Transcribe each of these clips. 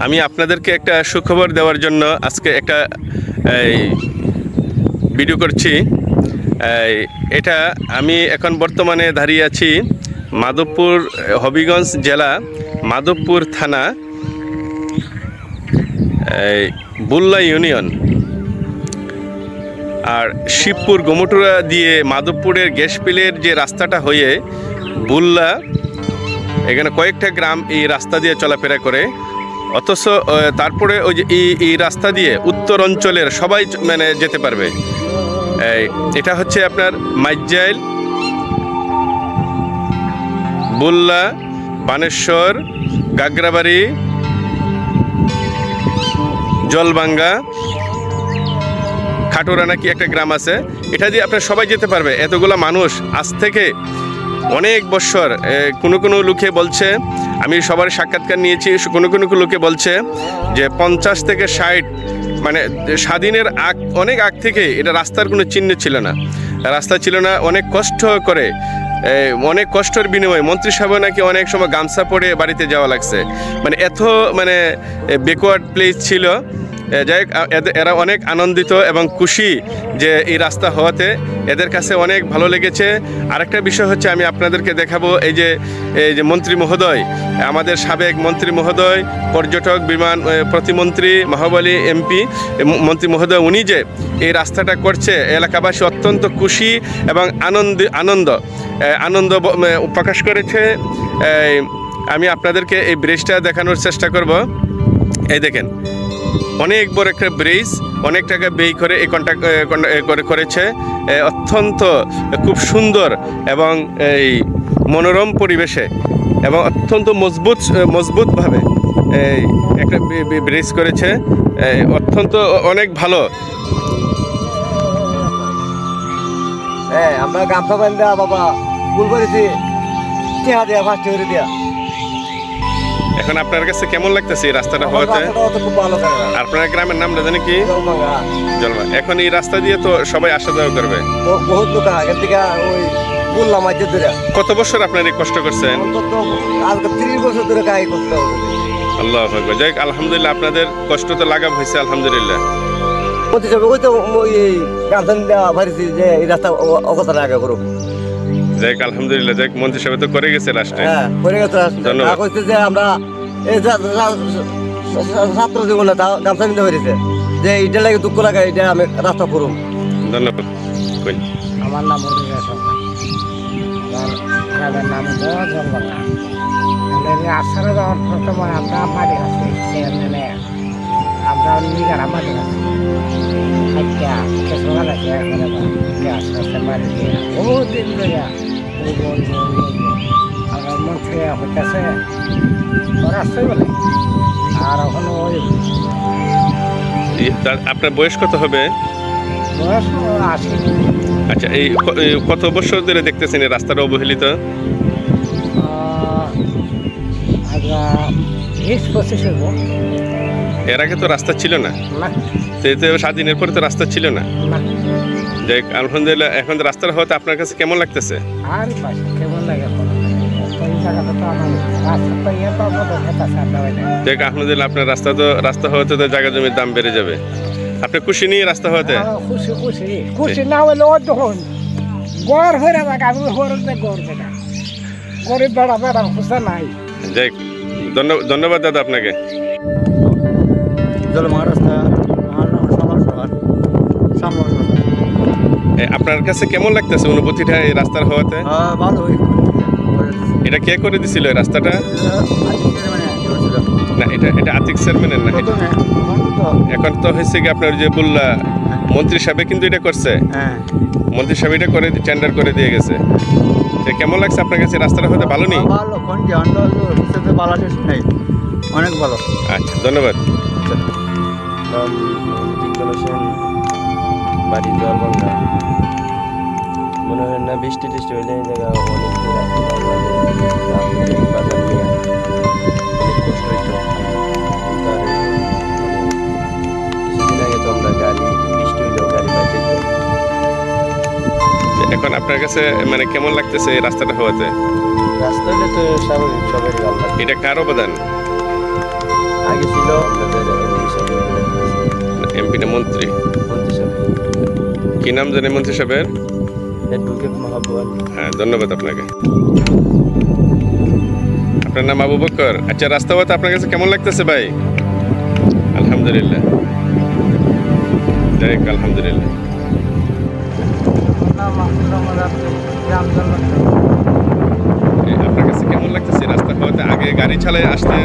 আমি আপনাদেরকে একটা সুখবর দেওয়ার জন্য আজকে একটা ভিডিও করছি। এটা আমি এখন বর্তমানে দাঁড়িয়ে আছি মাধবপুর, হবিগঞ্জ জেলা, মাধবপুর থানা, বুল্লা ইউনিয়ন। আর শিবপুর গোমটুরা দিয়ে মাধবপুরের গ্যাসপিলের যে রাস্তাটা হয়ে বুল্লা, এখানে কয়েকটা গ্রাম এই রাস্তা দিয়ে চলাফেরা করে। অথচ তারপরে ওই যে এই রাস্তা দিয়ে উত্তর অঞ্চলের সবাই মানে যেতে পারবে। এটা হচ্ছে আপনার মাইজাইল, বুল্লা, বানেশ্বর, গাগরাবাড়ি, জলবাঙ্গা, খাটোরা নাকি একটা গ্রাম আছে। এটা দিয়ে আপনার সবাই যেতে পারবে। এতগুলো মানুষ আজ থেকে অনেক বছর, কোনো লোকে বলছে, আমি সবার সাক্ষাৎকার নিয়েছি, কোনো লোকে বলছে যে 50 থেকে 60 মানে স্বাধীনের অনেক আগ থেকে এটা রাস্তার কোনো চিহ্ন ছিল না, রাস্তা ছিল না। অনেক কষ্ট করে, অনেক কষ্টের বিনিময়ে মন্ত্রী সাহেব নাকি অনেক সময় গামছা পরে বাড়িতে যাওয়া লাগছে। মানে এত মানে ব্যাকওয়ার্ড প্লেস ছিল। যাই হোক, এরা অনেক আনন্দিত এবং খুশি যে এই রাস্তা হওয়াতে, এদের কাছে অনেক ভালো লেগেছে। আরেকটা বিষয় হচ্ছে, আমি আপনাদেরকে দেখাবো এই যে মন্ত্রী মহোদয়, আমাদের সাবেক মন্ত্রী মহোদয়, পর্যটক বিমান প্রতিমন্ত্রী মাহবুব এমপি মন্ত্রী মহোদয়, উনি যে এই রাস্তাটা করছে, এলাকাবাসী অত্যন্ত খুশি এবং আনন্দ প্রকাশ করেছে। আমি আপনাদেরকে এই ব্রিজটা দেখানোর চেষ্টা করব। এই দেখেন, অনেক বড় একটা ব্রিজ, অনেক টাকা ব্যয় করে এই করেছে। অত্যন্ত খুব সুন্দর এবং এই মনোরম পরিবেশে এবং অত্যন্ত মজবুতভাবে একটা ব্রিজ করেছে। অত্যন্ত অনেক ভালো। আমরা গামছা বান্ধা বাবা ভুল করেছি, ফার্স্ট করে দিয়া। এখন আপনার কাছে কেমন লাগতেছে এই রাস্তাটা হওয়াতে? আপনার গ্রামের নামটা জানি কি? জলবা। এখন এই রাস্তা দিয়ে তো সবাই আসা যাওয়া করবে, বহুত লোক আগের থেকে ওই বললাম আজ ধরে। কত বছর আপনার এই কষ্ট করছেন? 30 বছর ধরে কাজ করতে হবে। আল্লাহ আকবার। যাই হোক, আলহামদুলিল্লাহ, আপনাদের কষ্ট তো লাঘব হয়েছে, আলহামদুলিল্লাহ। ওই তো গামছা দেওয়া পারিছি যে এই রাস্তা অবস্থা আগে করুক। যাই হোক, আলহামদুলিল্লাহ। যাই হোক, মন্ত্রী সাহেব তো করে গেছে লাস্টে। হ্যাঁ, করে গেছে। ধন্যবাদ। কইছে যে আমরা এই ছাত্র জীবনে গামছা নিতে পেরেছে যে এটা লাগে দুঃখ লাগে, এটা আমি রাস্তা করুম। ধন্যবাদ। আমার নাম অভিজ্ঞ সরকার, গ্রামের নাম জলবাঙ্গা। আসলে যখন প্রথমে আমরা মাটি খাচ্ছি, আমরা নিজেরা মাটি খাচ্ছি, আস্তে আস্তে মাটি দিয়ে বহুত দিন ধরে আমার মন্ত্রী হইতেছে রাস্তায় বলে। আর ওখানে ওই আপনার বয়স কত হবে? বয়স 80। আচ্ছা, এই কত বছর ধরে দেখতেছেন এই রাস্তাটা অবহেলিত? 20-25 হইব। এর আগে তো রাস্তা ছিল না, স্বাধীনের পরে তো রাস্তা ছিল না। যাই হোক, আলহামদুলিল্লাহ, এখন রাস্তাটা হতে আপনার কাছে কেমন লাগতেছে? আর কেমন লাগে? যাই হোক, আলহামদুলিল্লাহ, আপনার রাস্তা হতে তো জায়গা জমির দাম বেড়ে যাবে। আপনি খুশি নিয়ে রাস্তা হতে? খুশি না হলে ও তখন গড় হয়ে যাক, আমি গরিব বেড়া খুশা নাই। যাই হোক, ধন্যবাদ দাদা আপনাকে। আপনার কাছে কেমন লাগতেছে অনুভূতিটা এই রাস্তার হওয়াতে? এটা কে করে দিছিল এই রাস্তাটা? না, এটা আতিক চেয়ারম্যানের না। এখন তো হয়েছে কি, আপনার যে বুল্লা মন্ত্রী সাহেব কিন্তু এটা করছে। মন্ত্রী সাহেব এটা করে টেন্ডার করে দিয়ে গেছে। কেমন লাগছে আপনার কাছে রাস্তাটা হতে? ভালো নেই? অনেক ভালো। আচ্ছা, ধন্যবাদ। বাড়ি জলবাঙ্গা। মনে হয় না বৃষ্টি টিষ্টি হইলে এই জায়গা অনেক বাজার নিয়ে অনেক কষ্ট হইতো। কিছুদিন আগে তো আমরা বৃষ্টি হইলেও গাড়ি পাইতে। এখন আপনার কাছে মানে কেমন লাগতেছে এই রাস্তাটা হওয়াতে? রাস্তা হলে তো স্বাভাবিক, সবাই ভালো লাগে। এটা কার অবদান? আগে ছিল না মন্ত্রী? কি নাম জানেন মন্ত্রী সাহেবের? হ্যাঁ, ধন্যবাদ আপনাকে। আপনার নাম আবু বকর। আচ্ছা, রাস্তা পথ আপনার কাছে কেমন লাগতেছে ভাই? আলহামদুলিল্লাহ, যাই হোক, আলহামদুলিল্লাহ। আপনার কাছে কেমন লাগতেছে রাস্তা হওয়াতে? আগে গাড়ি চালায় আসতে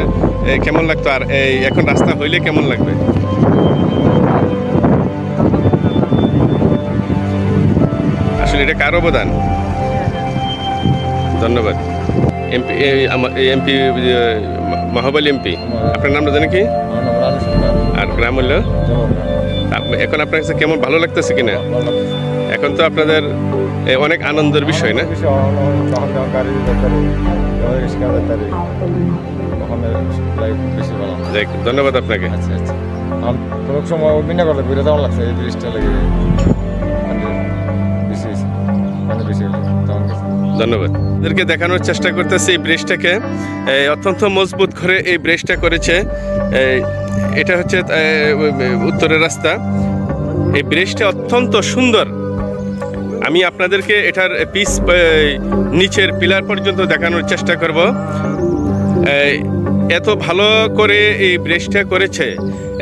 কেমন লাগতো, আর এই এখন রাস্তা হইলে কেমন লাগবে? আসলে এটা কার অবদান? ধন্যবাদ। এমপি, এমপি মহাবলী এমপি, আপনার নামটা জানেন কি? আর গ্রাম হইল? এখন আপনার কাছে কেমন, ভালো লাগতেছে কিনা? এখন তো আপনাদের অনেক আনন্দের বিষয় না? ধন্যবাদ আপনাকে। সময় অভিনয় করলে ঘুরে যাওয়া লাগছে এই ব্রিজটা লেগে ধন্যবাদ। এদেরকে দেখানোর চেষ্টা করতেছি এই ব্রিজটাকে অত্যন্ত মজবুত করে এই ব্রিজটা করেছে। এটা হচ্ছে উত্তরের রাস্তা। এই ব্রিজটা অত্যন্ত সুন্দর। আমি আপনাদেরকে এটার পিস নিচের পিলার পর্যন্ত দেখানোর চেষ্টা করব। এত ভালো করে এই ব্রিজটা করেছে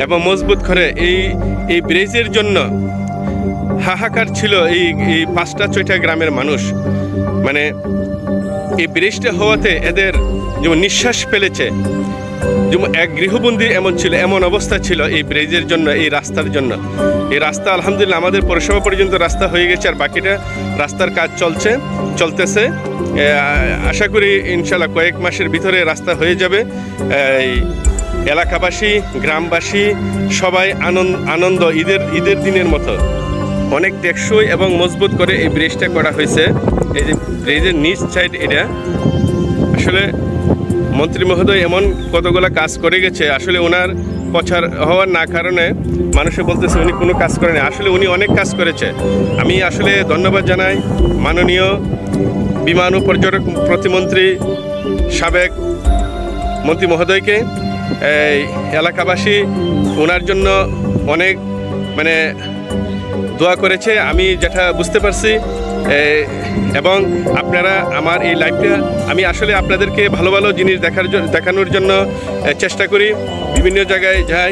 এবং মজবুত করে। এই ব্রিজের জন্য হাহাকার ছিল এই 5টা-6টা গ্রামের মানুষ। মানে এই ব্রিজটা হওয়াতে এদের যেমন নিঃশ্বাস ফেলেছে, যেমন এক গৃহবন্দী এমন ছিল, এমন অবস্থা ছিল এই ব্রিজের জন্য, এই রাস্তার জন্য। এই রাস্তা আলহামদুলিল্লাহ আমাদের পৌরসভা পর্যন্ত রাস্তা হয়ে গেছে, আর বাকিটা রাস্তার কাজ চলতেছে। আশা করি ইনশাল্লাহ কয়েক মাসের ভিতরে রাস্তা হয়ে যাবে। এই এলাকাবাসী, গ্রামবাসী সবাই আনন্দ, ঈদের দিনের মতো। অনেক টেকসই এবং মজবুত করে এই ব্রিজটা করা হয়েছে। এই যে ব্রিজের নিচ সাইড, এটা আসলে মন্ত্রী মহোদয় এমন কতগুলা কাজ করে গেছে। আসলে ওনার প্রচার হওয়ার না কারণে মানুষে বলতেছে উনি কোনো কাজ করেনি। আসলে উনি অনেক কাজ করেছে। আমি আসলে ধন্যবাদ জানাই মাননীয় বিমান ও পর্যটক প্রতিমন্ত্রী সাবেক মন্ত্রী মহোদয়কে। এই এলাকাবাসী ওনার জন্য অনেক মানে দোয়া করেছে, আমি যেটা বুঝতে পারছি। এবং আপনারা আমার এই লাইভটা, আমি আসলে আপনাদেরকে ভালো ভালো জিনিস দেখানোর জন্য চেষ্টা করি। বিভিন্ন জায়গায় যাই,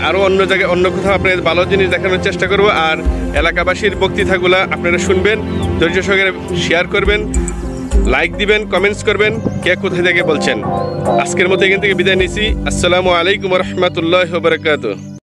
আরও অন্য জায়গায় অন্য কোথাও আপনাদের ভালো জিনিস দেখানোর চেষ্টা করব। আর এলাকাবাসীর বক্তৃতাগুলো আপনারা শুনবেন, ধৈর্য সহকারে শেয়ার করবেন, লাইক দিবেন, কমেন্টস করবেন কে কোথায় থেকে বলছেন। আজকের মতো এখান থেকে বিদায় নিচ্ছি। আসসালামু আলাইকুম রহমতুল্লাহ বারাকাতুহু।